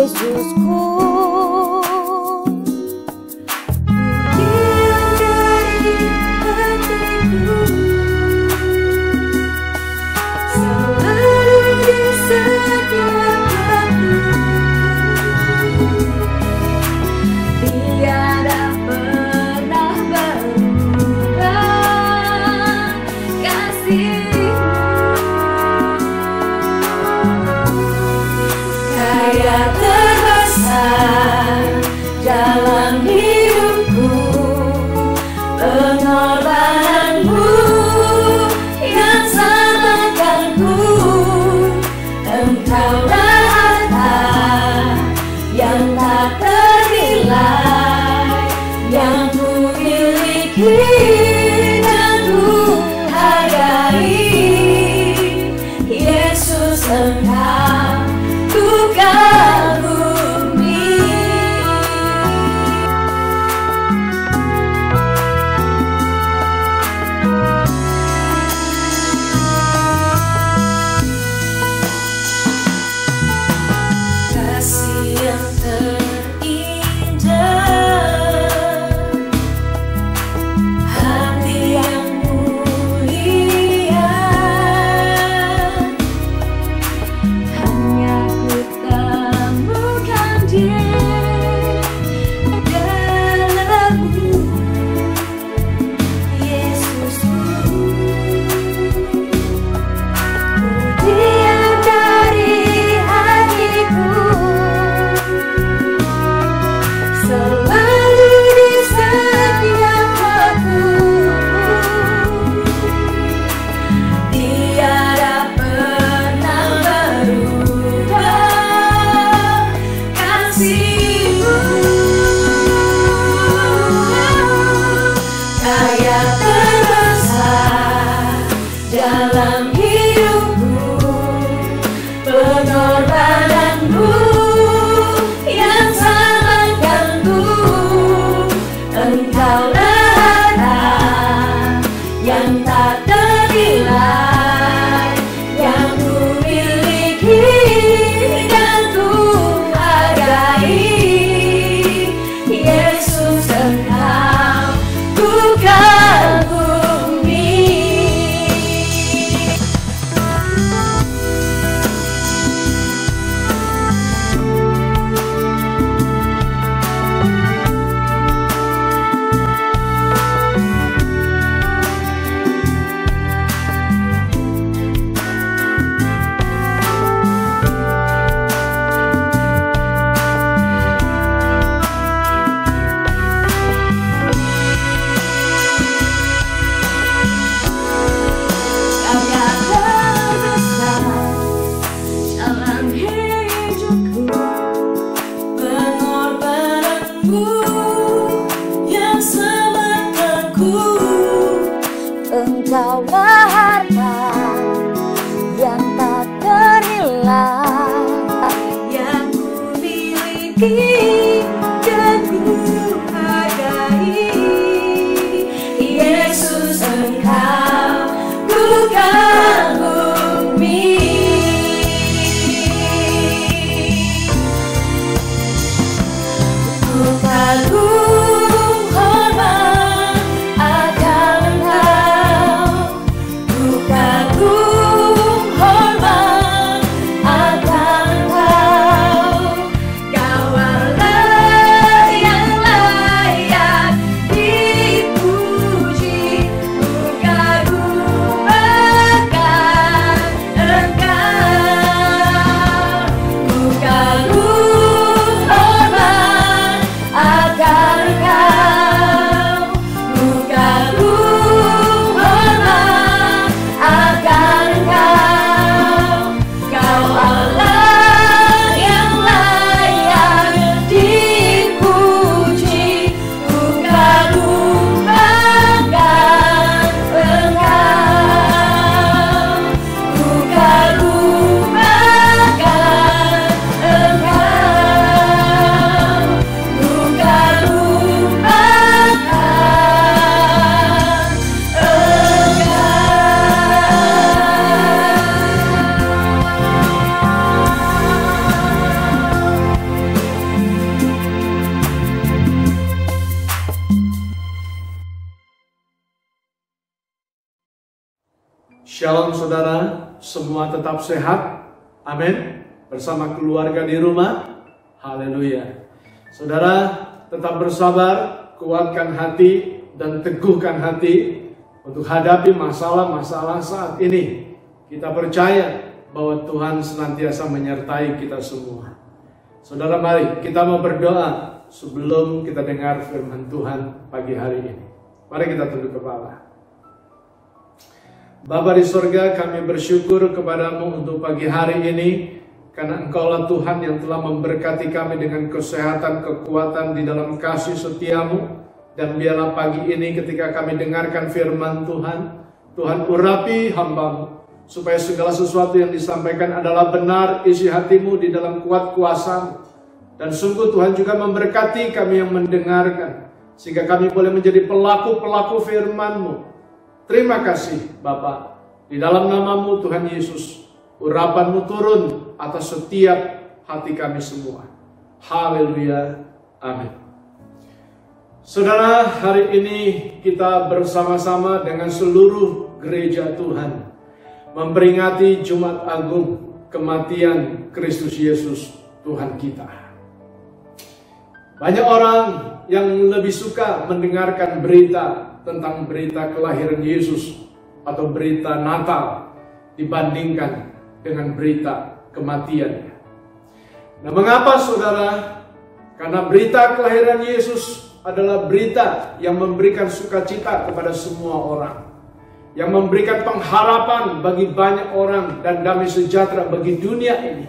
Yesusku. Dalam hidupku, pengorbananmu yang selamatkanku. Engkaulah harta yang tak ternilai, yang ku miliki dan ku hargai. Yesus, Engkau ku kagumi. Yang terindah, hati yang mulia, hanya ku temukan Dia dalammu, Yesusku. Dia dari hatiku, selalu di setiap waktu. Tiada pernah berubah kasih-Mu. Kaya terbesar dalam hidupku, pengorbananmu yang selamatkanku. Engkaulah harta yang tak ternilai, yang ku miliki dan ku hargai. Yesus, Engkau ku kagumi. Engkaulah harta yang tak ternilai, Yang ku miliki dan ku hargai. Yesus, Engkau ku kagumi. Ku kagum hormat akan Engkau. Ku kagum hormat akan Engkau. Kau Shalom saudara, semua tetap sehat. Amin. Bersama keluarga di rumah. Haleluya. Saudara, tetap bersabar, kuatkan hati dan teguhkan hati untuk hadapi masalah-masalah saat ini. Kita percaya bahwa Tuhan senantiasa menyertai kita semua. Saudara, mari kita mau berdoa sebelum kita dengar firman Tuhan pagi hari ini. Mari kita tunduk kepala. Bapa di sorga, kami bersyukur kepadamu untuk pagi hari ini, karena Engkaulah Tuhan yang telah memberkati kami dengan kesehatan, kekuatan di dalam kasih setiamu. Dan biarlah pagi ini ketika kami dengarkan firman Tuhan, Tuhan urapi hamba-Mu, supaya segala sesuatu yang disampaikan adalah benar isi hatimu di dalam kuat kuasa-Mu. Dan sungguh Tuhan juga memberkati kami yang mendengarkan, sehingga kami boleh menjadi pelaku-pelaku firman-Mu. Terima kasih Bapa. Di dalam nama-Mu Tuhan Yesus, urapan-Mu turun atas setiap hati kami semua. Haleluya. Amin. Saudara, hari ini kita bersama-sama dengan seluruh gereja Tuhan memperingati Jumat Agung kematian Kristus Yesus Tuhan kita. Banyak orang yang lebih suka mendengarkan berita tentang berita kelahiran Yesus atau berita Natal dibandingkan dengan berita kematiannya. Nah, mengapa saudara? Karena berita kelahiran Yesus adalah berita yang memberikan sukacita kepada semua orang, yang memberikan pengharapan bagi banyak orang dan damai sejahtera bagi dunia ini.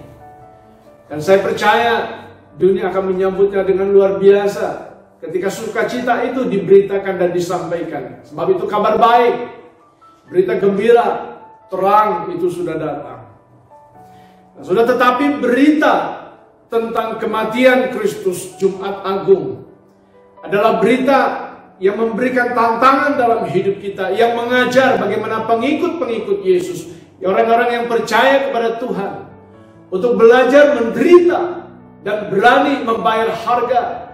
Dan saya percaya dunia akan menyambutnya dengan luar biasa ketika sukacita itu diberitakan dan disampaikan. Sebab itu kabar baik, berita gembira, terang itu sudah datang. Nah, sudah, tetapi berita tentang kematian Kristus Jumat Agung adalah berita yang memberikan tantangan dalam hidup kita, yang mengajar bagaimana pengikut-pengikut Yesus, orang-orang yang percaya kepada Tuhan, untuk belajar menderita dan berani membayar harga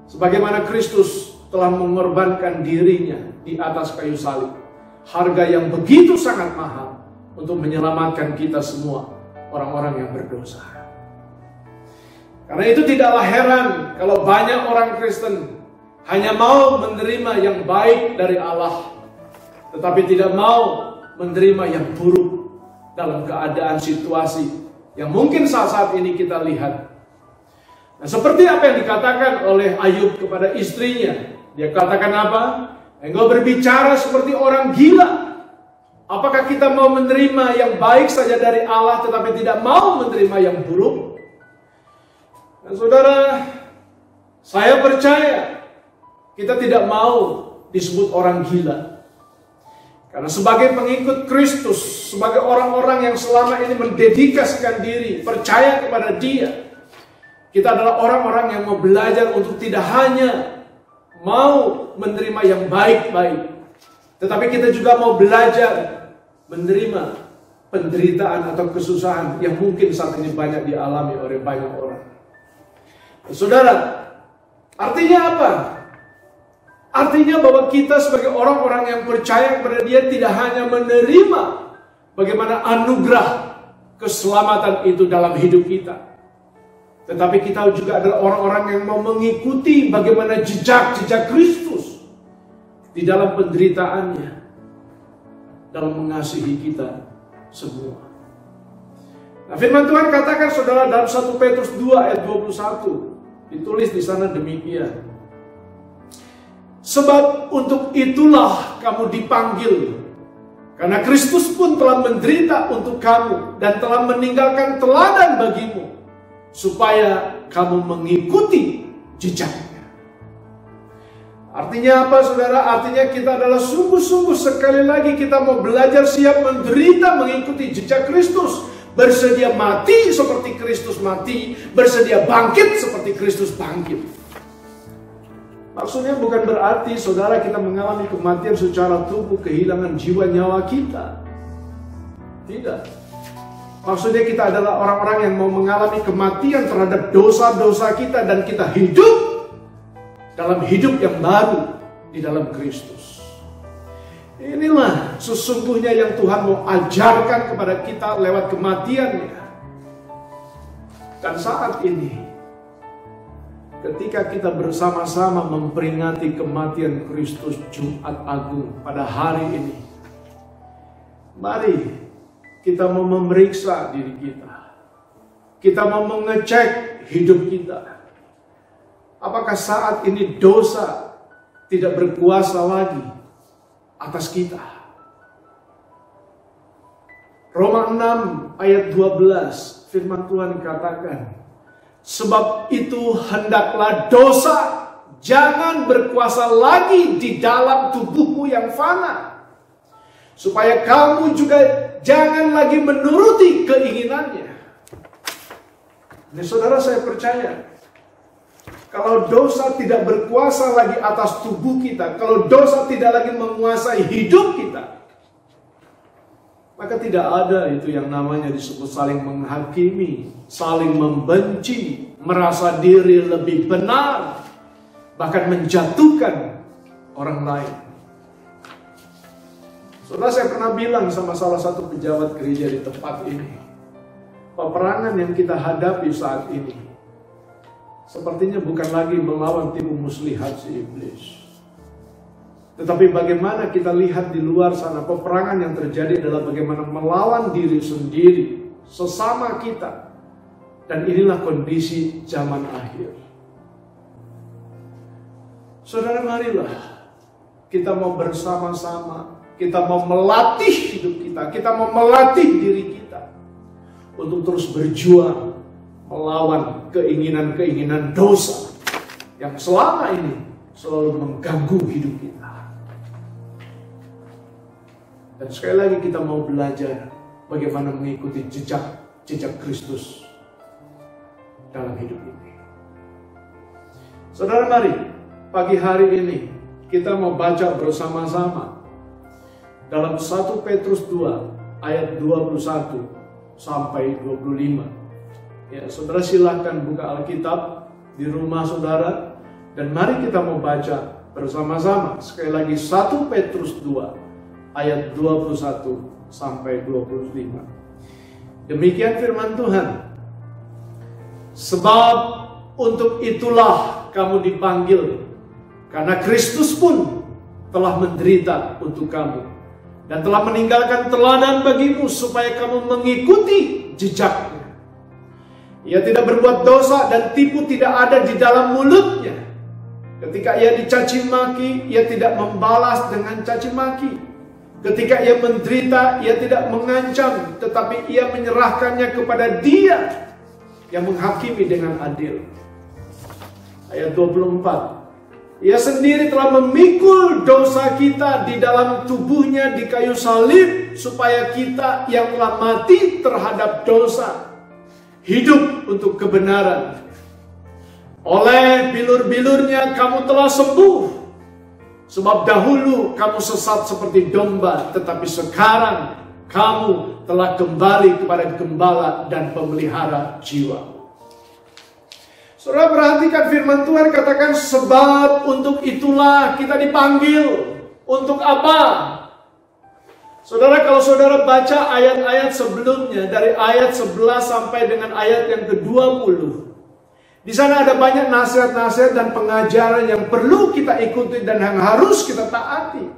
sebagaimana Kristus telah mengorbankan dirinya di atas kayu salib. Harga yang begitu sangat mahal untuk menyelamatkan kita semua, orang-orang yang berdosa. Karena itu tidaklah heran kalau banyak orang Kristen hanya mau menerima yang baik dari Allah, tetapi tidak mau menerima yang buruk dalam keadaan situasi yang mungkin saat-saat ini kita lihat. Nah, seperti apa yang dikatakan oleh Ayub kepada istrinya. Dia katakan apa? Engkau berbicara seperti orang gila. Apakah kita mau menerima yang baik saja dari Allah tetapi tidak mau menerima yang buruk? Nah, saudara, saya percaya kita tidak mau disebut orang gila. Karena sebagai pengikut Kristus, sebagai orang-orang yang selama ini mendedikasikan diri, percaya kepada Dia, kita adalah orang-orang yang mau belajar untuk tidak hanya mau menerima yang baik-baik, tetapi kita juga mau belajar menerima penderitaan atau kesusahan yang mungkin saat ini banyak dialami oleh banyak orang. Saudara, artinya apa? Artinya bahwa kita sebagai orang-orang yang percaya kepada Dia tidak hanya menerima bagaimana anugerah keselamatan itu dalam hidup kita, tetapi kita juga adalah orang-orang yang mau mengikuti bagaimana jejak-jejak Kristus di dalam penderitaannya, dalam mengasihi kita semua. Nah, firman Tuhan katakan saudara dalam 1 Petrus 2 ayat 21. Ditulis di sana demikian. Sebab untuk itulah kamu dipanggil, karena Kristus pun telah menderita untuk kamu dan telah meninggalkan teladan bagimu, supaya kamu mengikuti jejaknya. Artinya apa saudara? Artinya kita adalah sungguh-sungguh sekali lagi kita mau belajar siap menderita mengikuti jejak Kristus. Bersedia mati seperti Kristus mati, bersedia bangkit seperti Kristus bangkit. Maksudnya bukan berarti saudara kita mengalami kematian secara tubuh, kehilangan jiwa nyawa kita. Tidak. Maksudnya kita adalah orang-orang yang mau mengalami kematian terhadap dosa-dosa kita dan kita hidup dalam hidup yang baru di dalam Kristus. Inilah sesungguhnya yang Tuhan mau ajarkan kepada kita lewat kematiannya. Dan saat ini, ketika kita bersama-sama memperingati kematian Kristus Jumat Agung pada hari ini, mari kita mau memeriksa diri kita. Kita mau mengecek hidup kita. Apakah saat ini dosa tidak berkuasa lagi atas kita? Roma 6 ayat 12 firman Tuhan katakan, sebab itu hendaklah dosa jangan berkuasa lagi di dalam tubuhmu yang fana, supaya kamu juga jangan lagi menuruti keinginannya. Ini saudara, saya percaya kalau dosa tidak berkuasa lagi atas tubuh kita, kalau dosa tidak lagi menguasai hidup kita, maka tidak ada itu yang namanya disebut saling menghakimi, saling membenci, merasa diri lebih benar, bahkan menjatuhkan orang lain. Saudara, saya pernah bilang sama salah satu pejabat gereja di tempat ini, peperangan yang kita hadapi saat ini sepertinya bukan lagi melawan tipu muslihat si iblis. Tetapi bagaimana kita lihat di luar sana, peperangan yang terjadi adalah bagaimana melawan diri sendiri, sesama kita. Dan inilah kondisi zaman akhir. Saudara, marilah kita mau bersama-sama, kita mau melatih hidup kita mau melatih diri kita untuk terus berjuang melawan keinginan-keinginan dosa yang selama ini selalu mengganggu hidup kita. Dan sekali lagi kita mau belajar bagaimana mengikuti jejak Kristus dalam hidup ini. Saudara, mari pagi hari ini kita mau baca bersama-sama dalam 1 Petrus 2 ayat 21 sampai 25. Ya, saudara silakan buka Alkitab di rumah saudara dan mari kita mau baca bersama-sama. Sekali lagi 1 Petrus 2 ayat 21 sampai 25. Demikian firman Tuhan. Sebab untuk itulah kamu dipanggil, karena Kristus pun telah menderita untuk kamu dan telah meninggalkan teladan bagimu supaya kamu mengikuti jejaknya. Ia tidak berbuat dosa dan tipu tidak ada di dalam mulutnya. Ketika ia dicaci maki, ia tidak membalas dengan caci maki. Ketika ia menderita, ia tidak mengancam, tetapi ia menyerahkannya kepada Dia yang menghakimi dengan adil. Ayat 24. Ia sendiri telah memikul dosa kita di dalam tubuhnya di kayu salib, supaya kita yang telah mati terhadap dosa hidup untuk kebenaran. Oleh bilur-bilurnya kamu telah sembuh. Sebab dahulu kamu sesat seperti domba, tetapi sekarang kamu telah kembali kepada gembala dan pemelihara jiwa. Saudara, perhatikan firman Tuhan katakan, sebab untuk itulah kita dipanggil. Untuk apa? Saudara, kalau saudara baca ayat-ayat sebelumnya, dari ayat 11 sampai dengan ayat yang ke-20, di sana ada banyak nasihat-nasihat dan pengajaran yang perlu kita ikuti dan yang harus kita taati.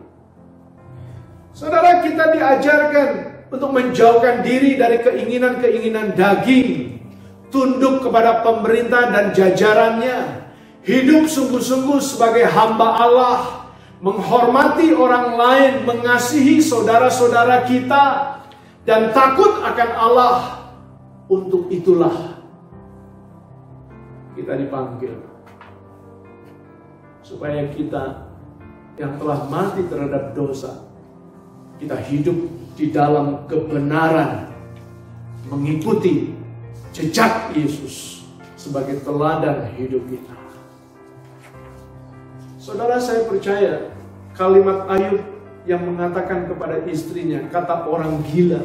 Saudara, kita diajarkan untuk menjauhkan diri dari keinginan-keinginan daging, tunduk kepada pemerintah dan jajarannya, hidup sungguh-sungguh sebagai hamba Allah, menghormati orang lain, mengasihi saudara-saudara kita, dan takut akan Allah. Untuk itulah kita dipanggil, supaya kita yang telah mati terhadap dosa, kita hidup di dalam kebenaran, mengikuti jejak Yesus sebagai teladan hidup kita. Saudara, saya percaya kalimat Ayub yang mengatakan kepada istrinya, kata orang gila,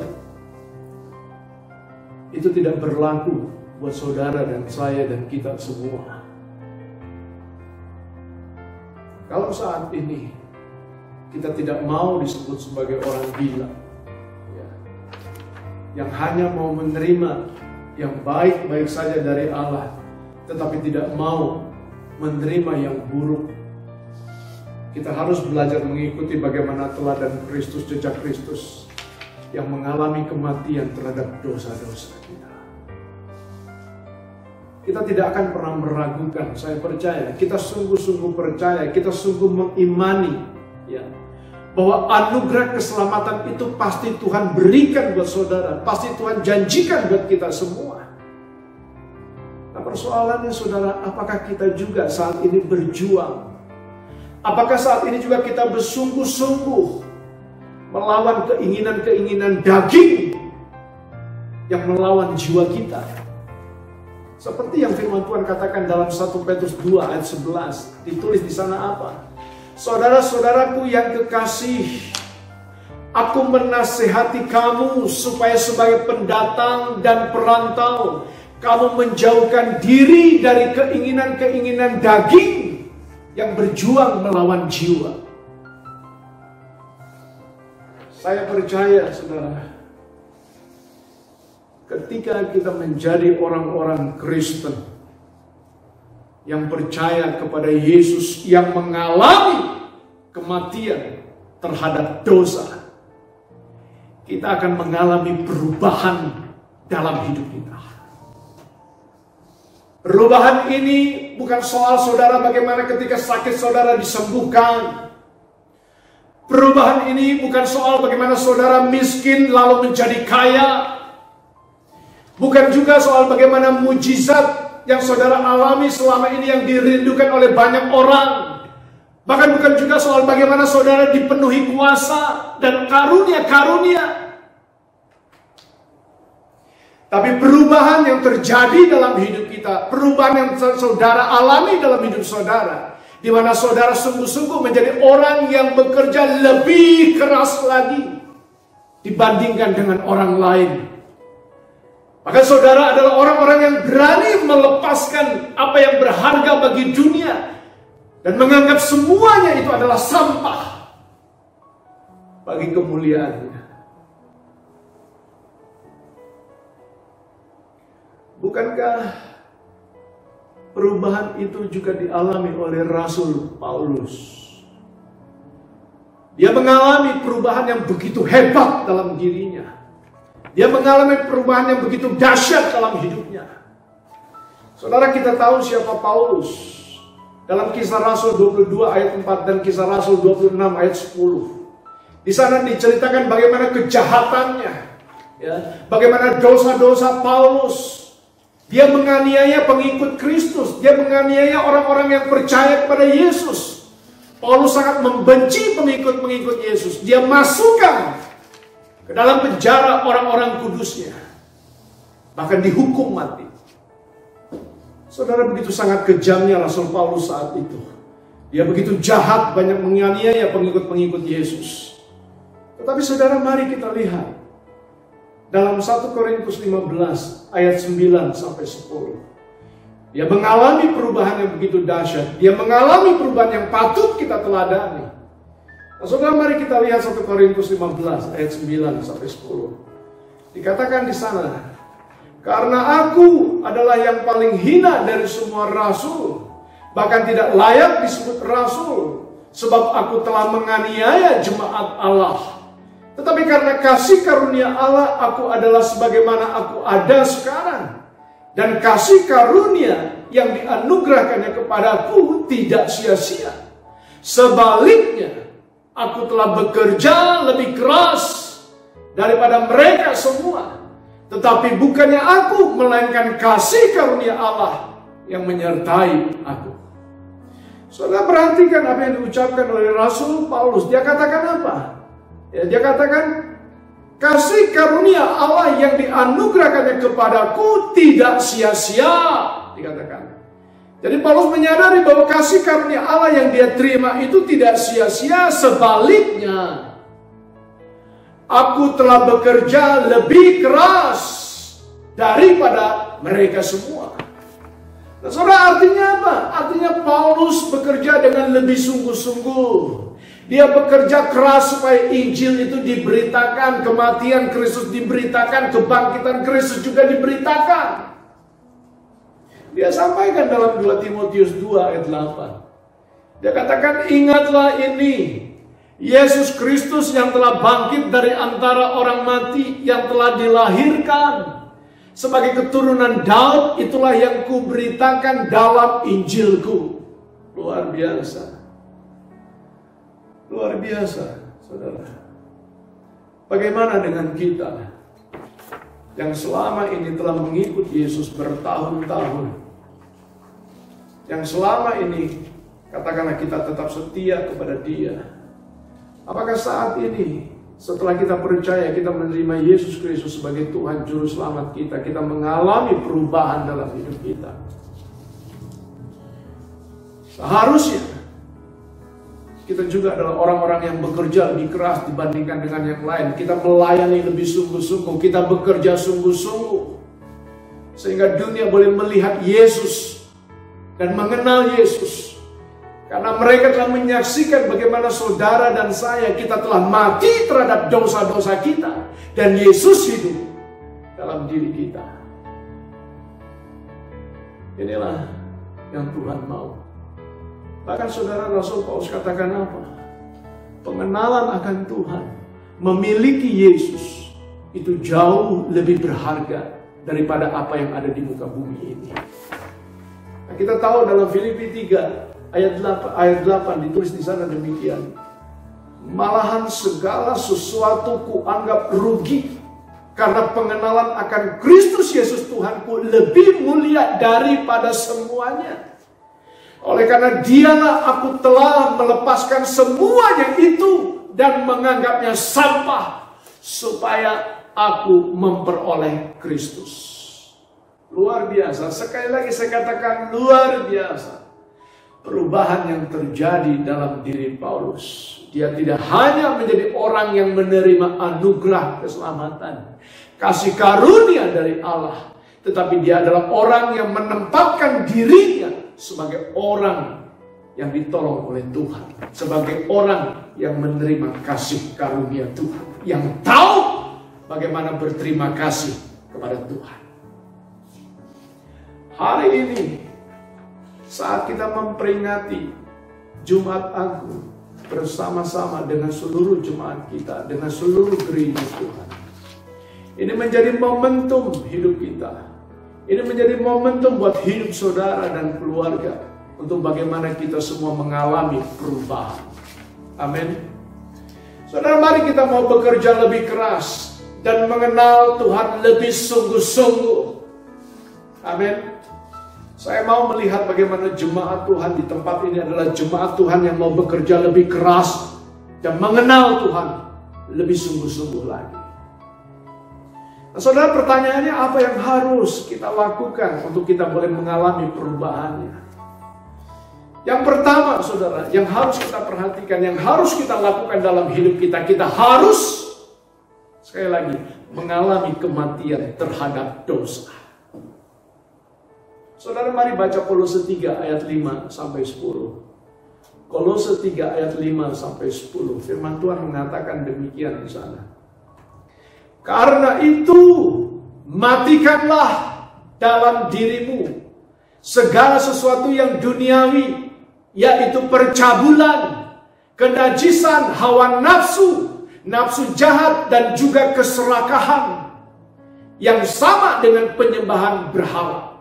itu tidak berlaku buat saudara dan saya dan kita semua. Kalau saat ini Kita tidak mau disebut sebagai orang gila, ya, yang hanya mau menerima yang baik-baik saja dari Allah, tetapi tidak mau menerima yang buruk. Kita harus belajar mengikuti bagaimana teladan Kristus, jejak Kristus yang mengalami kematian terhadap dosa-dosa kita. Kita tidak akan pernah meragukan, saya percaya, kita sungguh-sungguh percaya, kita sungguh mengimani, ya, bahwa anugerah keselamatan itu pasti Tuhan berikan buat saudara, pasti Tuhan janjikan buat kita semua. Nah, persoalannya saudara, apakah kita juga saat ini berjuang? Apakah saat ini juga kita bersungguh-sungguh melawan keinginan-keinginan daging yang melawan jiwa kita? Seperti yang firman Tuhan katakan dalam 1 Petrus 2 ayat 11, ditulis di sana apa? Saudara-saudaraku yang kekasih, aku menasihati kamu supaya sebagai pendatang dan perantau, kamu menjauhkan diri dari keinginan-keinginan daging yang berjuang melawan jiwa. Saya percaya, saudara, ketika kita menjadi orang-orang Kristen yang percaya kepada Yesus yang mengalami kematian terhadap dosa, kita akan mengalami perubahan dalam hidup kita. Perubahan ini bukan soal saudara bagaimana ketika sakit saudara disembuhkan. Perubahan ini bukan soal bagaimana saudara miskin lalu menjadi kaya. Bukan juga soal bagaimana mujizat yang saudara alami selama ini yang dirindukan oleh banyak orang. Bahkan bukan juga soal bagaimana saudara dipenuhi kuasa dan karunia-karunia. Tapi perubahan yang terjadi dalam hidup kita, perubahan yang saudara alami dalam hidup saudara, di mana saudara sungguh-sungguh menjadi orang yang bekerja lebih keras lagi dibandingkan dengan orang lain. Maka saudara adalah orang-orang yang berani melepaskan apa yang berharga bagi dunia dan menganggap semuanya itu adalah sampah bagi kemuliaannya. Bukankah perubahan itu juga dialami oleh Rasul Paulus? Dia mengalami perubahan yang begitu hebat dalam dirinya. Dia mengalami perubahan yang begitu dahsyat dalam hidupnya. Saudara, kita tahu siapa Paulus. Dalam Kisah Rasul 22 ayat 4 dan Kisah Rasul 26 ayat 10. Di sana diceritakan bagaimana kejahatannya, ya, bagaimana dosa-dosa Paulus. Dia menganiaya pengikut Kristus. Dia menganiaya orang-orang yang percaya kepada Yesus. Paulus sangat membenci pengikut-pengikut Yesus. Dia masukkan ke dalam penjara orang-orang kudusnya. Bahkan dihukum mati. Saudara, begitu sangat kejamnya Rasul Paulus saat itu. Dia begitu jahat, banyak menganiaya pengikut-pengikut Yesus. Tetapi saudara, mari kita lihat dalam 1 Korintus 15 ayat 9 sampai 10. Dia mengalami perubahan yang begitu dahsyat. Dia mengalami perubahan yang patut kita teladani. Nah, saudara, mari kita lihat 1 Korintus 15 ayat 9 sampai 10. Dikatakan di sana, karena aku adalah yang paling hina dari semua rasul, bahkan tidak layak disebut rasul, sebab aku telah menganiaya jemaat Allah. Tetapi karena kasih karunia Allah, aku adalah sebagaimana aku ada sekarang. Dan kasih karunia yang dianugerahkannya kepadaku tidak sia-sia. Sebaliknya, aku telah bekerja lebih keras daripada mereka semua. Tetapi bukannya aku, melainkan kasih karunia Allah yang menyertai aku. Saudara, perhatikan apa yang diucapkan oleh Rasul Paulus. Dia katakan apa? Ya, dia katakan, kasih karunia Allah yang dianugerahkannya kepadaku tidak sia-sia. Dikatakan. Jadi Paulus menyadari bahwa kasih karunia Allah yang dia terima itu tidak sia-sia. Sebaliknya, aku telah bekerja lebih keras daripada mereka semua. Saudara, artinya apa? Artinya Paulus bekerja dengan lebih sungguh-sungguh. Dia bekerja keras supaya Injil itu diberitakan, kematian Kristus diberitakan, kebangkitan Kristus juga diberitakan. Dia sampaikan dalam 2 Timotius 2 ayat 8. Dia katakan, ingatlah ini, Yesus Kristus yang telah bangkit dari antara orang mati, yang telah dilahirkan sebagai keturunan Daud, itulah yang kuberitakan dalam Injilku. Luar biasa. Luar biasa, saudara. Bagaimana dengan kita yang selama ini telah mengikut Yesus bertahun-tahun? Yang selama ini, katakanlah kita tetap setia kepada Dia. Apakah saat ini, setelah kita percaya, kita menerima Yesus Kristus sebagai Tuhan Juru Selamat kita, kita mengalami perubahan dalam hidup kita? Seharusnya kita juga adalah orang-orang yang bekerja lebih keras dibandingkan dengan yang lain. Kita melayani lebih sungguh-sungguh, kita bekerja sungguh-sungguh, sehingga dunia boleh melihat Yesus dan mengenal Yesus. Karena mereka telah menyaksikan bagaimana saudara dan saya, kita telah mati terhadap dosa-dosa kita, dan Yesus hidup dalam diri kita. Inilah yang Tuhan mau. Bahkan saudara, Rasul Paulus katakan apa? Pengenalan akan Tuhan, memiliki Yesus, itu jauh lebih berharga daripada apa yang ada di muka bumi ini. Nah, kita tahu dalam Filipi 3 ayat 8 ditulis di sana demikian. Malahan segala sesuatu kuanggap rugi karena pengenalan akan Kristus Yesus Tuhanku lebih mulia daripada semuanya. Oleh karena Dialah aku telah melepaskan semuanya itu dan menganggapnya sampah supaya aku memperoleh Kristus. Luar biasa. Sekali lagi saya katakan luar biasa. Perubahan yang terjadi dalam diri Paulus. Dia tidak hanya menjadi orang yang menerima anugerah keselamatan, kasih karunia dari Allah, tetapi dia adalah orang yang menempatkan dirinya sebagai orang yang ditolong oleh Tuhan, sebagai orang yang menerima kasih karunia Tuhan, yang tahu bagaimana berterima kasih kepada Tuhan. Hari ini, saat kita memperingati Jumat Agung bersama-sama dengan seluruh jemaat kita, dengan seluruh gereja Tuhan, ini menjadi momentum hidup kita. Ini menjadi momentum buat hidup saudara dan keluarga, untuk bagaimana kita semua mengalami perubahan. Amin. Saudara, mari kita mau bekerja lebih keras dan mengenal Tuhan lebih sungguh-sungguh. Amin. Saya mau melihat bagaimana jemaat Tuhan di tempat ini adalah jemaat Tuhan yang mau bekerja lebih keras dan mengenal Tuhan lebih sungguh-sungguh lagi. Nah, saudara, pertanyaannya apa yang harus kita lakukan untuk kita boleh mengalami perubahannya? Yang pertama, saudara, yang harus kita perhatikan, yang harus kita lakukan dalam hidup kita, kita harus, sekali lagi, mengalami kematian terhadap dosa. Saudara, mari baca Kolose 3 ayat 5 sampai 10. Kolose 3 ayat 5 sampai 10. Firman Tuhan mengatakan demikian di sana. Karena itu, matikanlah dalam dirimu segala sesuatu yang duniawi, yaitu percabulan, kenajisan, hawa nafsu, nafsu jahat, dan juga keserakahan yang sama dengan penyembahan berhala.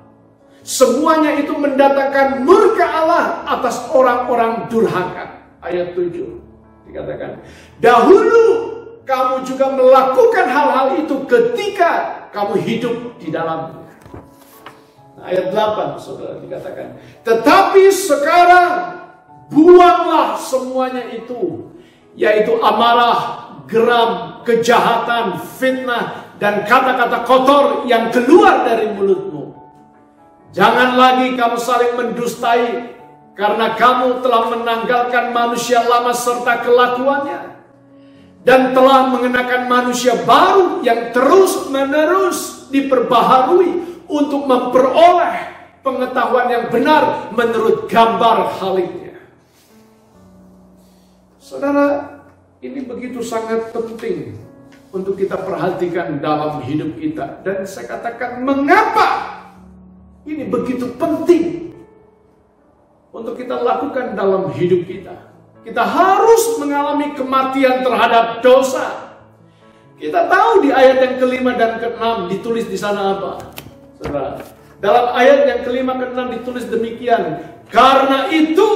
Semuanya itu mendatangkan murka Allah atas orang-orang durhaka. Ayat 7 dikatakan, dahulu kamu juga melakukan hal-hal itu ketika kamu hidup di dalamnya. Nah, ayat 8 saudara dikatakan, tetapi sekarang buanglah semuanya itu, yaitu amarah, geram, kejahatan, fitnah, dan kata-kata kotor yang keluar dari mulutmu. Jangan lagi kamu saling mendustai, karena kamu telah menanggalkan manusia lama serta kelakuannya, dan telah mengenakan manusia baru yang terus-menerus diperbaharui untuk memperoleh pengetahuan yang benar menurut gambar haliknya. Saudara, ini begitu sangat penting untuk kita perhatikan dalam hidup kita. Dan saya katakan, mengapa ini begitu penting untuk kita lakukan dalam hidup kita. Kita harus mengalami kematian terhadap dosa. Kita tahu di ayat yang kelima dan keenam ditulis di sana apa? Saudara, dalam ayat yang kelima keenam ditulis demikian. Karena itu,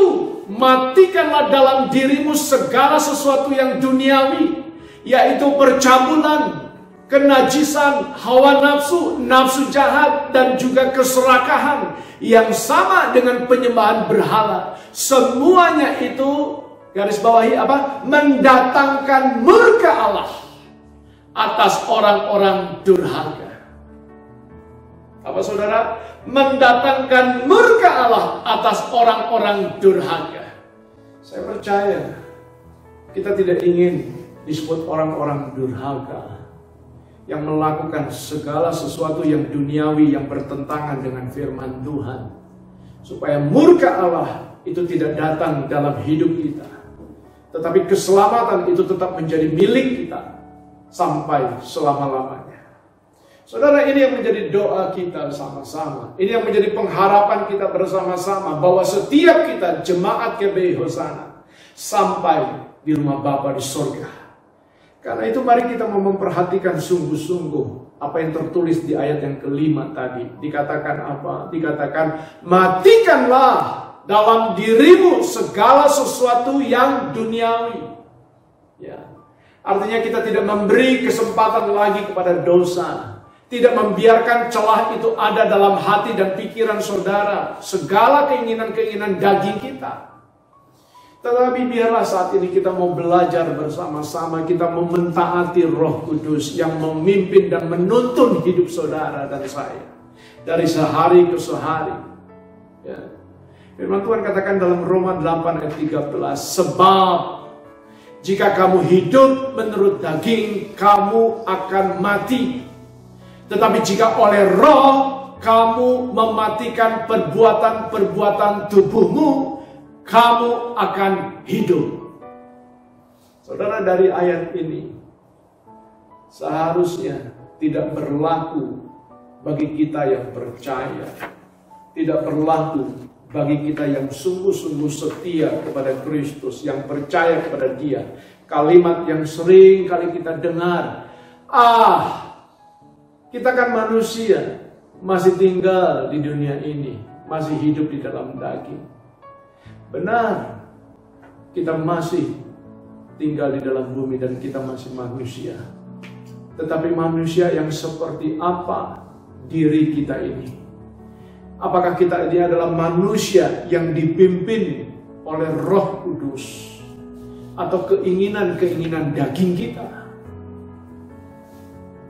matikanlah dalam dirimu segala sesuatu yang duniawi, yaitu percabulan, kenajisan, hawa nafsu, nafsu jahat, dan juga keserakahan yang sama dengan penyembahan berhala. Semuanya itu, garis bawahi apa? Mendatangkan murka Allah atas orang-orang durhaka. Apa saudara? Mendatangkan murka Allah atas orang-orang durhaka. Saya percaya kita tidak ingin disebut orang-orang durhaka yang melakukan segala sesuatu yang duniawi yang bertentangan dengan firman Tuhan, supaya murka Allah itu tidak datang dalam hidup kita, tetapi keselamatan itu tetap menjadi milik kita sampai selama-lamanya. Saudara, ini yang menjadi doa kita sama-sama. Ini yang menjadi pengharapan kita bersama-sama, bahwa setiap kita jemaat KBI Hosana sampai di rumah Bapa di surga. Karena itu mari kita mau memperhatikan sungguh-sungguh apa yang tertulis di ayat yang kelima tadi. Dikatakan apa? Dikatakan, matikanlah dalam dirimu segala sesuatu yang duniawi. Ya. Artinya kita tidak memberi kesempatan lagi kepada dosa. Tidak membiarkan celah itu ada dalam hati dan pikiran saudara. Segala keinginan-keinginan daging kita. Tetapi biarlah saat ini kita mau belajar bersama-sama. Kita mau mentaati Roh Kudus yang memimpin dan menuntun hidup saudara dan saya. Dari sehari ke sehari. Ya. Firman Tuhan katakan dalam Roma 8 ayat 13. Sebab jika kamu hidup menurut daging, kamu akan mati. Tetapi jika oleh roh kamu mematikan perbuatan-perbuatan tubuhmu, kamu akan hidup. Saudara, dari ayat ini seharusnya tidak berlaku bagi kita yang percaya. Tidak berlaku bagi kita yang sungguh-sungguh setia kepada Kristus, yang percaya kepada Dia. Kalimat yang sering kali kita dengar, kita kan manusia, masih tinggal di dunia ini, masih hidup di dalam daging. Benar, kita masih tinggal di dalam bumi dan kita masih manusia. Tetapi manusia yang seperti apa diri kita ini? Apakah kita ini adalah manusia yang dipimpin oleh Roh Kudus, atau keinginan-keinginan daging kita?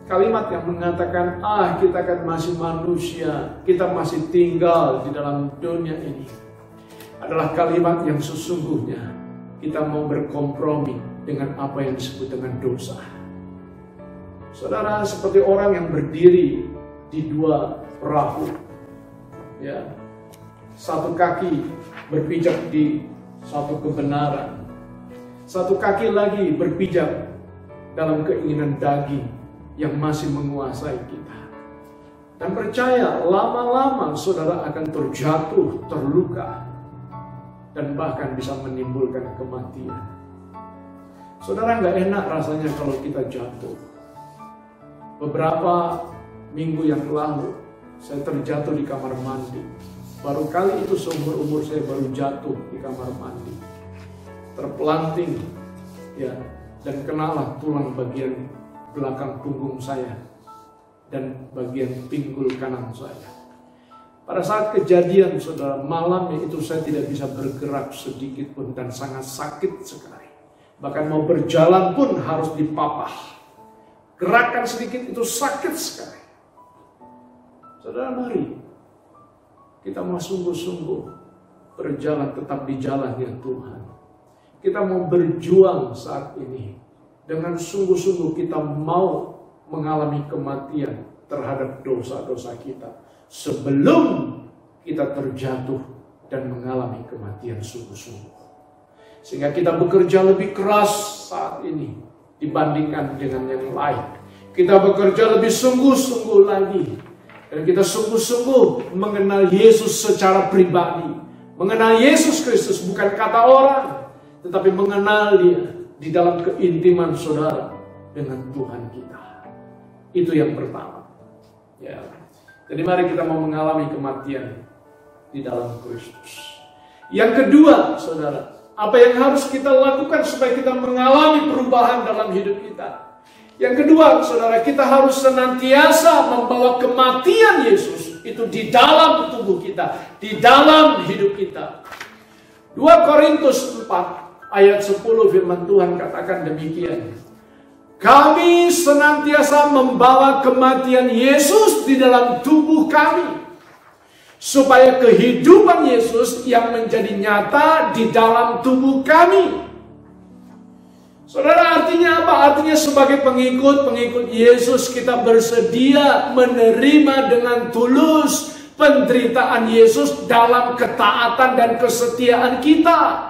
Kalimat yang mengatakan, kita kan masih manusia, kita masih tinggal di dalam dunia ini, adalah kalimat yang sesungguhnya kita mau berkompromi dengan apa yang disebut dengan dosa. Saudara, seperti orang yang berdiri di dua perahu, ya, satu kaki berpijak di satu kebenaran, satu kaki lagi berpijak dalam keinginan daging yang masih menguasai kita. Dan percaya, lama-lama saudara akan terjatuh, terluka, dan bahkan bisa menimbulkan kematian. Saudara, nggak enak rasanya kalau kita jatuh. Beberapa minggu yang lalu, saya terjatuh di kamar mandi. Baru kali itu seumur umur saya baru jatuh di kamar mandi. Terpelanting, ya, dan kenalah tulang bagian belakang punggung saya dan bagian pinggul kanan saya. Pada saat kejadian, saudara, malamnya itu saya tidak bisa bergerak sedikit pun dan sangat sakit sekali. Bahkan mau berjalan pun harus dipapah. Gerakan sedikit itu sakit sekali. Saudara, mari kita mau sungguh-sungguh berjalan tetap di jalannya Tuhan. Kita mau berjuang saat ini. Dengan sungguh-sungguh kita mau mengalami kematian terhadap dosa-dosa kita sebelum kita terjatuh dan mengalami kematian sungguh-sungguh. Sehingga kita bekerja lebih keras saat ini dibandingkan dengan yang lain. Kita bekerja lebih sungguh-sungguh lagi. Dan kita sungguh-sungguh mengenal Yesus secara pribadi. Mengenal Yesus Kristus bukan kata orang, tetapi mengenal Dia di dalam keintiman saudara dengan Tuhan kita. Itu yang pertama. Ya. Jadi mari kita mau mengalami kematian di dalam Kristus. Yang kedua, saudara, apa yang harus kita lakukan supaya kita mengalami perubahan dalam hidup kita? Yang kedua, saudara, kita harus senantiasa membawa kematian Yesus itu di dalam tubuh kita, di dalam hidup kita. 2 Korintus 4 ayat 10 firman Tuhan katakan demikian. Kami senantiasa membawa kematian Yesus di dalam tubuh kami, supaya kehidupan Yesus yang menjadi nyata di dalam tubuh kami. Saudara, artinya apa? Artinya sebagai pengikut Yesus kita bersedia menerima dengan tulus penderitaan Yesus dalam ketaatan dan kesetiaan kita.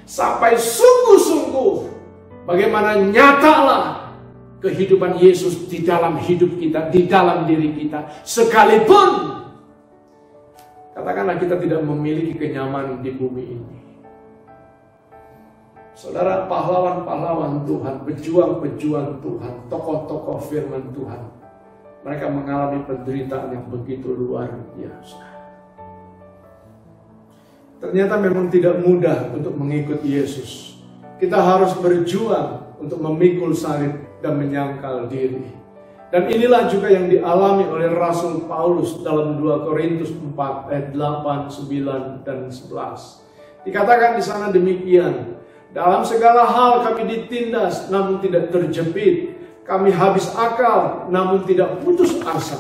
Sampai sungguh-sungguh bagaimana nyatalah kehidupan Yesus di dalam hidup kita, di dalam diri kita. Sekalipun katakanlah kita tidak memiliki kenyamanan di bumi ini. Saudara, pahlawan-pahlawan Tuhan, pejuang-pejuang Tuhan, tokoh-tokoh firman Tuhan, mereka mengalami penderitaan yang begitu luar biasa. Ternyata memang tidak mudah untuk mengikut Yesus. Kita harus berjuang untuk memikul salib dan menyangkal diri. Dan inilah juga yang dialami oleh Rasul Paulus dalam 2 Korintus 4 ayat 8, 9, dan 11. Dikatakan di sana demikian. Dalam segala hal kami ditindas namun tidak terjepit. Kami habis akal namun tidak putus asa.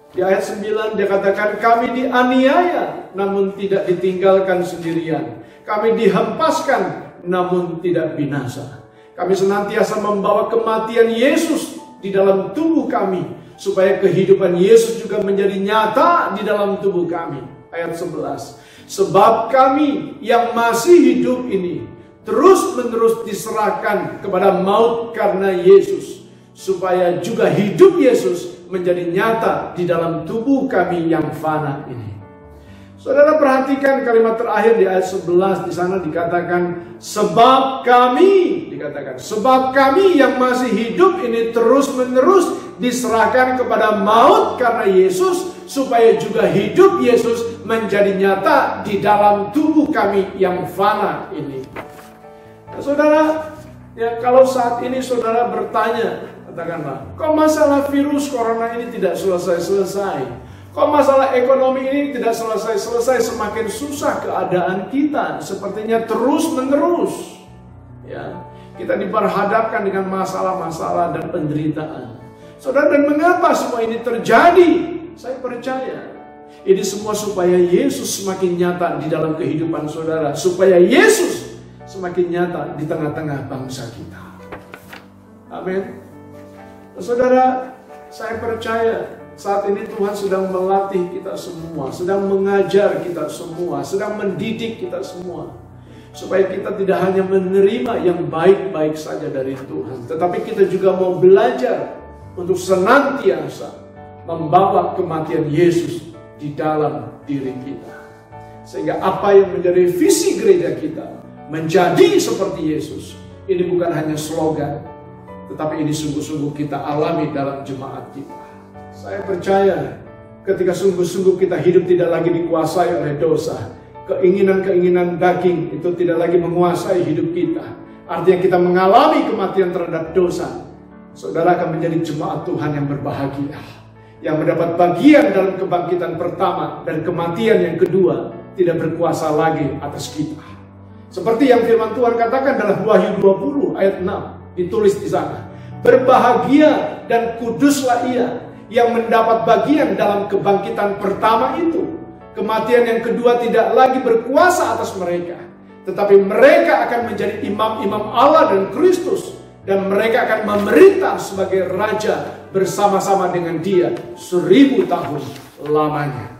Di ayat 9 dia katakan kami dianiaya namun tidak ditinggalkan sendirian. Kami dihempaskan namun tidak binasa. Kami senantiasa membawa kematian Yesus di dalam tubuh kami, supaya kehidupan Yesus juga menjadi nyata di dalam tubuh kami. Ayat 11. Sebab kami yang masih hidup ini terus-menerus diserahkan kepada maut karena Yesus, supaya juga hidup Yesus menjadi nyata di dalam tubuh kami yang fana ini. Saudara, perhatikan kalimat terakhir di ayat 11. Di sana dikatakan sebab kami yang masih hidup ini terus-menerus diserahkan kepada maut karena Yesus, supaya juga hidup Yesus menjadi nyata di dalam tubuh kami yang fana ini. Nah, saudara, ya, kalau saat ini saudara bertanya, katakanlah, kok masalah virus corona ini tidak selesai-selesai? Kok masalah ekonomi ini tidak selesai-selesai? Semakin susah keadaan kita, sepertinya terus-menerus. Ya, kita diperhadapkan dengan masalah-masalah dan penderitaan. Saudara, dan mengapa semua ini terjadi? Saya percaya ini semua supaya Yesus semakin nyata di dalam kehidupan saudara, supaya Yesus semakin nyata di tengah-tengah bangsa kita. Amin. Saudara, saya percaya saat ini Tuhan sedang melatih kita semua, sedang mengajar kita semua, sedang mendidik kita semua, supaya kita tidak hanya menerima yang baik-baik saja dari Tuhan, tetapi kita juga mau belajar untuk senantiasa membawa kematian Yesus di dalam diri kita. Sehingga apa yang menjadi visi gereja kita menjadi seperti Yesus, ini bukan hanya slogan, tetapi ini sungguh-sungguh kita alami dalam jemaat kita. Saya percaya ketika sungguh-sungguh kita hidup tidak lagi dikuasai oleh dosa, keinginan-keinginan daging itu tidak lagi menguasai hidup kita, artinya kita mengalami kematian terhadap dosa, saudara akan menjadi jemaat Tuhan yang berbahagia, yang mendapat bagian dalam kebangkitan pertama, dan kematian yang kedua tidak berkuasa lagi atas kita. Seperti yang firman Tuhan katakan dalam Wahyu 20 ayat 6, ditulis di sana, berbahagia dan kuduslah ia yang mendapat bagian dalam kebangkitan pertama itu. Kematian yang kedua tidak lagi berkuasa atas mereka, tetapi mereka akan menjadi imam-imam Allah dan Kristus, dan mereka akan memerintah sebagai raja bersama-sama dengan Dia 1000 tahun lamanya.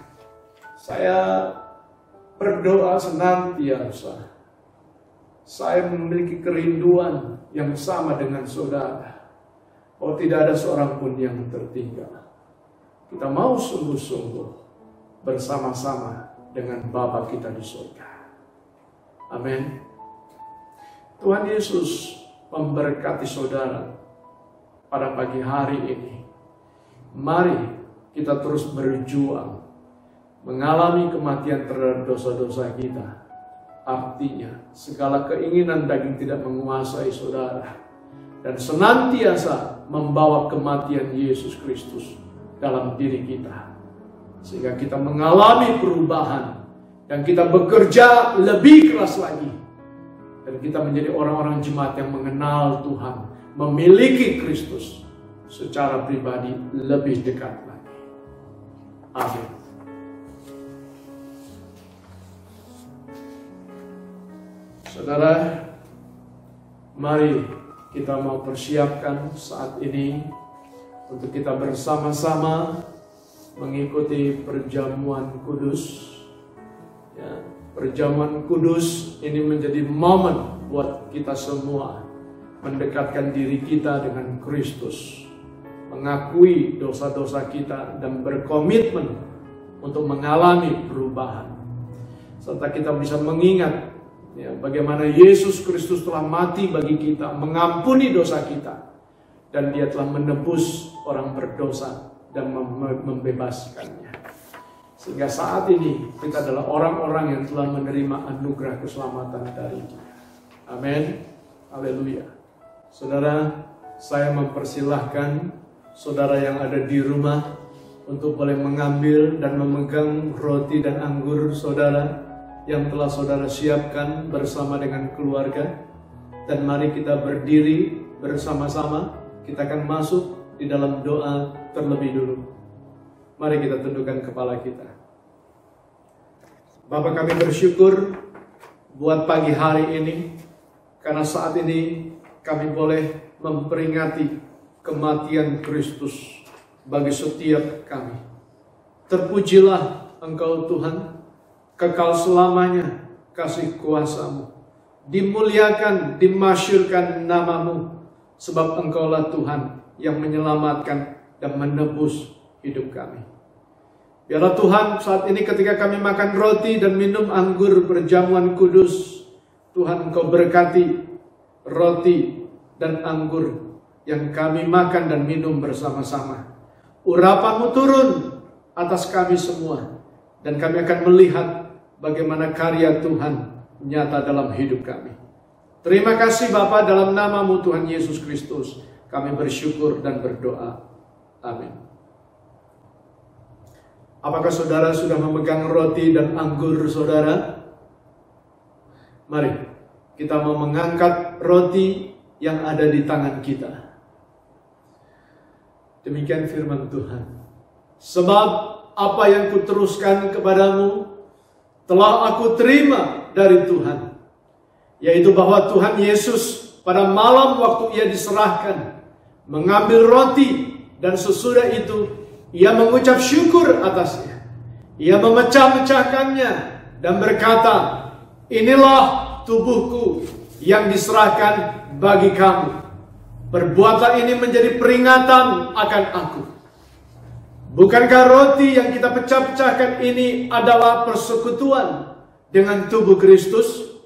Saya berdoa senantiasa. Saya memiliki kerinduan yang sama dengan saudara. Oh, tidak ada seorang pun yang tertinggal. Kita mau sungguh-sungguh bersama-sama dengan Bapa kita di surga. Amin. Tuhan Yesus memberkati saudara pada pagi hari ini. Mari kita terus berjuang mengalami kematian terhadap dosa-dosa kita. Artinya segala keinginan daging tidak menguasai saudara, dan senantiasa membawa kematian Yesus Kristus dalam diri kita, sehingga kita mengalami perubahan dan kita bekerja lebih keras lagi, dan kita menjadi orang-orang jemaat yang mengenal Tuhan, memiliki Kristus secara pribadi lebih dekat lagi. Amin. Saudara, mari kita mau persiapkan saat ini untuk kita bersama-sama mengikuti perjamuan kudus. Ya, perjamuan kudus ini menjadi momen buat kita semua mendekatkan diri kita dengan Kristus, mengakui dosa-dosa kita dan berkomitmen untuk mengalami perubahan, serta kita bisa mengingat ya, bagaimana Yesus Kristus telah mati bagi kita, mengampuni dosa kita, dan Dia telah menebus orang berdosa dan membebaskannya. Sehingga saat ini kita adalah orang-orang yang telah menerima anugerah keselamatan dari Dia. Amin. Haleluya. Saudara, saya mempersilahkan saudara yang ada di rumah untuk boleh mengambil dan memegang roti dan anggur saudara yang telah saudara siapkan bersama dengan keluarga. Dan mari kita berdiri bersama-sama. Kita akan masuk di dalam doa terlebih dulu. Mari kita tundukkan kepala kita. Bapa, kami bersyukur buat pagi hari ini, karena saat ini kami boleh memperingati kematian Kristus bagi setiap kami. Terpujilah Engkau Tuhan, kekal selamanya kasih kuasa-Mu. Dimuliakan, dimasyurkan nama-Mu, sebab Engkaulah Tuhan yang menyelamatkan dan menebus hidup kami. Biarlah Tuhan saat ini ketika kami makan roti dan minum anggur perjamuan kudus, Tuhan Engkau berkati roti dan anggur yang kami makan dan minum bersama-sama. Urapan-Mu turun atas kami semua, dan kami akan melihat bagaimana karya Tuhan nyata dalam hidup kami. Terima kasih Bapa, dalam nama-Mu Tuhan Yesus Kristus kami bersyukur dan berdoa. Amin. Apakah saudara sudah memegang roti dan anggur saudara? Mari kita mau mengangkat roti yang ada di tangan kita. Demikian firman Tuhan. Sebab apa yang kuteruskan kepadamu telah aku terima dari Tuhan, yaitu bahwa Tuhan Yesus pada malam waktu Ia diserahkan mengambil roti, dan sesudah itu Ia mengucap syukur atasnya. Ia memecah-mecahkannya dan berkata, inilah tubuhku yang diserahkan bagi kamu. Perbuatlah ini menjadi peringatan akan aku. Bukankah roti yang kita pecah-pecahkan ini adalah persekutuan dengan tubuh Kristus?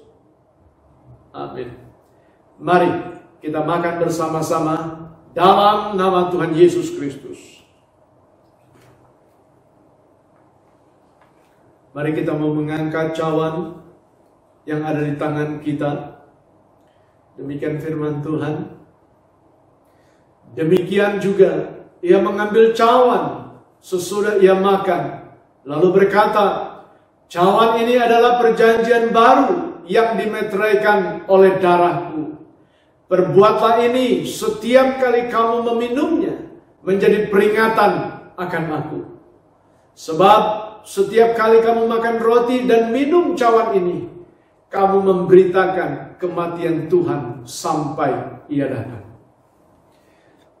Amin. Mari kita makan bersama-sama dalam nama Tuhan Yesus Kristus. Mari kita mau mengangkat cawan yang ada di tangan kita. Demikian firman Tuhan. Demikian juga Ia mengambil cawan sesudah Ia makan, lalu berkata, cawan ini adalah perjanjian baru yang dimeteraikan oleh darahku. Perbuatlah ini setiap kali kamu meminumnya menjadi peringatan akan aku. Sebab setiap kali kamu makan roti dan minum cawan ini, kamu memberitakan kematian Tuhan sampai Ia datang.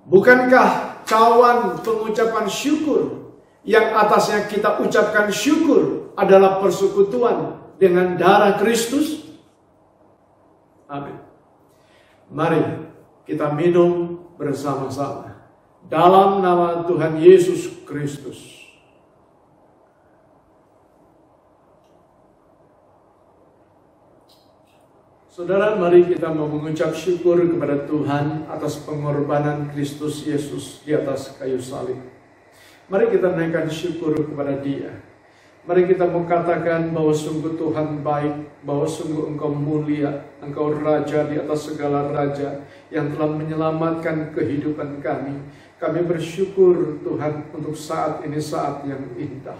Bukankah cawan pengucapan syukur yang atasnya kita ucapkan syukur adalah persekutuan dengan darah Kristus. Amin. Mari kita minum bersama-sama dalam nama Tuhan Yesus Kristus. Saudara, mari kita mau mengucap syukur kepada Tuhan atas pengorbanan Kristus Yesus di atas kayu salib. Mari kita naikkan syukur kepada Dia. Mari kita mau katakan bahwa sungguh Tuhan baik, bahwa sungguh Engkau mulia, Engkau Raja di atas segala raja yang telah menyelamatkan kehidupan kami. Kami bersyukur Tuhan untuk saat ini, saat yang indah.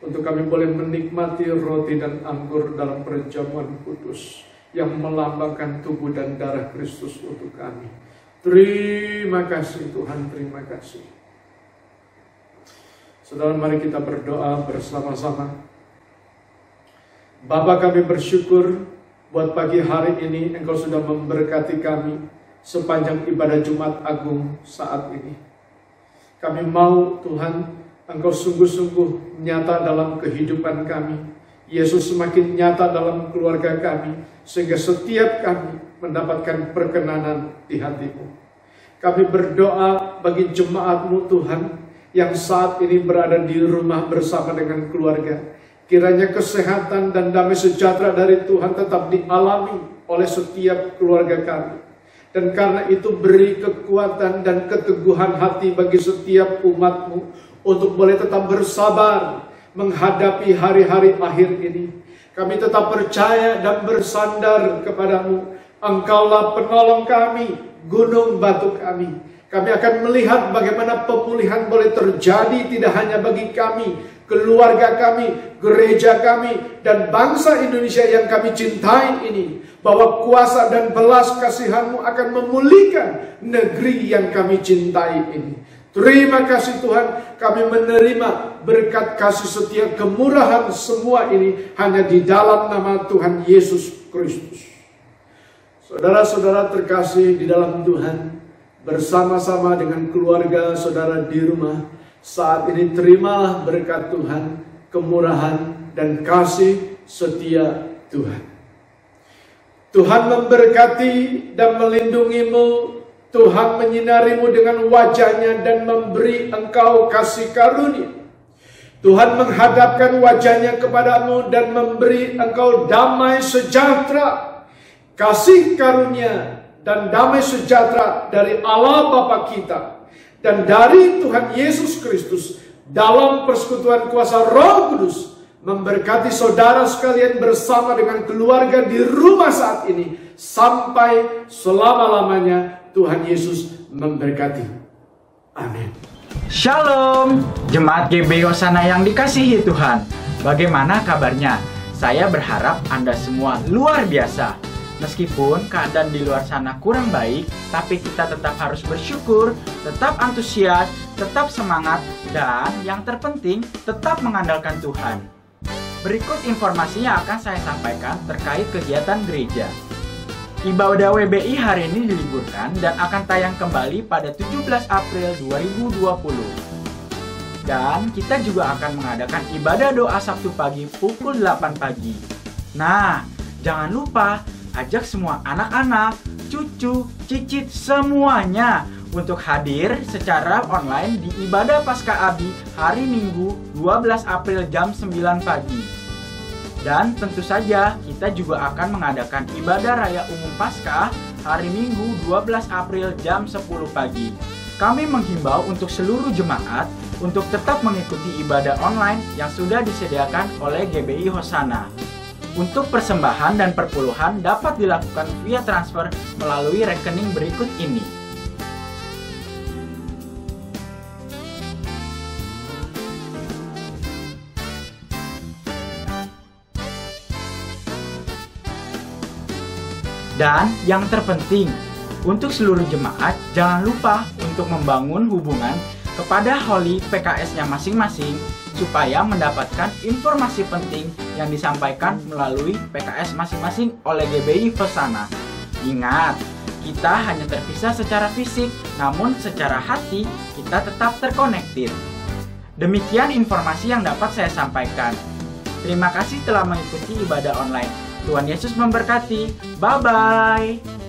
Untuk kami boleh menikmati roti dan anggur dalam perjamuan kudus yang melambangkan tubuh dan darah Kristus untuk kami. Terima kasih Tuhan, terima kasih. Saudara, mari kita berdoa bersama-sama. Bapa, kami bersyukur buat pagi hari ini Engkau sudah memberkati kami sepanjang ibadah Jumat Agung saat ini. Kami mau Tuhan, Engkau sungguh-sungguh nyata dalam kehidupan kami. Yesus semakin nyata dalam keluarga kami, sehingga setiap kami mendapatkan perkenanan di hati-Mu. Kami berdoa bagi jemaat-Mu Tuhan, yang saat ini berada di rumah bersama dengan keluarga. Kiranya kesehatan dan damai sejahtera dari Tuhan tetap dialami oleh setiap keluarga kami. Dan karena itu beri kekuatan dan keteguhan hati bagi setiap umat-Mu untuk boleh tetap bersabar menghadapi hari-hari akhir ini. Kami tetap percaya dan bersandar kepada-Mu. Engkaulah penolong kami, gunung batu kami. Kami akan melihat bagaimana pemulihan boleh terjadi tidak hanya bagi kami, keluarga kami, gereja kami, dan bangsa Indonesia yang kami cintai ini. Bahwa kuasa dan belas kasihan-Mu akan memulihkan negeri yang kami cintai ini. Terima kasih Tuhan, kami menerima berkat kasih setia kemurahan semua ini hanya di dalam nama Tuhan Yesus Kristus. Saudara-saudara terkasih di dalam Tuhan, bersama-sama dengan keluarga saudara di rumah, saat ini terimalah berkat Tuhan, kemurahan dan kasih setia Tuhan. Tuhan memberkati dan melindungi-Mu. Tuhan menyinari-Mu dengan wajah-Nya dan memberi engkau kasih karunia. Tuhan menghadapkan wajah-Nya kepadamu dan memberi engkau damai sejahtera. Kasih karunia dan damai sejahtera dari Allah Bapa kita dan dari Tuhan Yesus Kristus dalam persekutuan kuasa Roh Kudus memberkati saudara sekalian bersama dengan keluarga di rumah saat ini sampai selama-lamanya. Tuhan Yesus memberkati. Amin. Shalom, Jemaat GBI Hosana yang dikasihi Tuhan. Bagaimana kabarnya? Saya berharap Anda semua luar biasa. Meskipun keadaan di luar sana kurang baik, tapi kita tetap harus bersyukur, tetap antusias, tetap semangat, dan yang terpenting tetap mengandalkan Tuhan. Berikut informasi yang akan saya sampaikan terkait kegiatan gereja. Ibadah WBI hari ini diliburkan dan akan tayang kembali pada 17 April 2020. Dan kita juga akan mengadakan ibadah doa Sabtu pagi pukul 8 pagi. Nah, jangan lupa ajak semua anak-anak, cucu, cicit semuanya untuk hadir secara online di ibadah Paskah Abi hari Minggu 12 April jam 9 pagi. Dan tentu saja kita juga akan mengadakan ibadah Raya Umum Paskah hari Minggu 12 April jam 10 pagi. Kami menghimbau untuk seluruh jemaat untuk tetap mengikuti ibadah online yang sudah disediakan oleh GBI Hosana. Untuk persembahan dan perpuluhan dapat dilakukan via transfer melalui rekening berikut ini. Dan yang terpenting, untuk seluruh jemaat jangan lupa untuk membangun hubungan kepada Holy PKS-nya masing-masing supaya mendapatkan informasi penting yang disampaikan melalui PKS masing-masing oleh GBI Hosana. Ingat, kita hanya terpisah secara fisik, namun secara hati kita tetap terkonektif. Demikian informasi yang dapat saya sampaikan. Terima kasih telah mengikuti ibadah online. Tuhan Yesus memberkati. Bye-bye.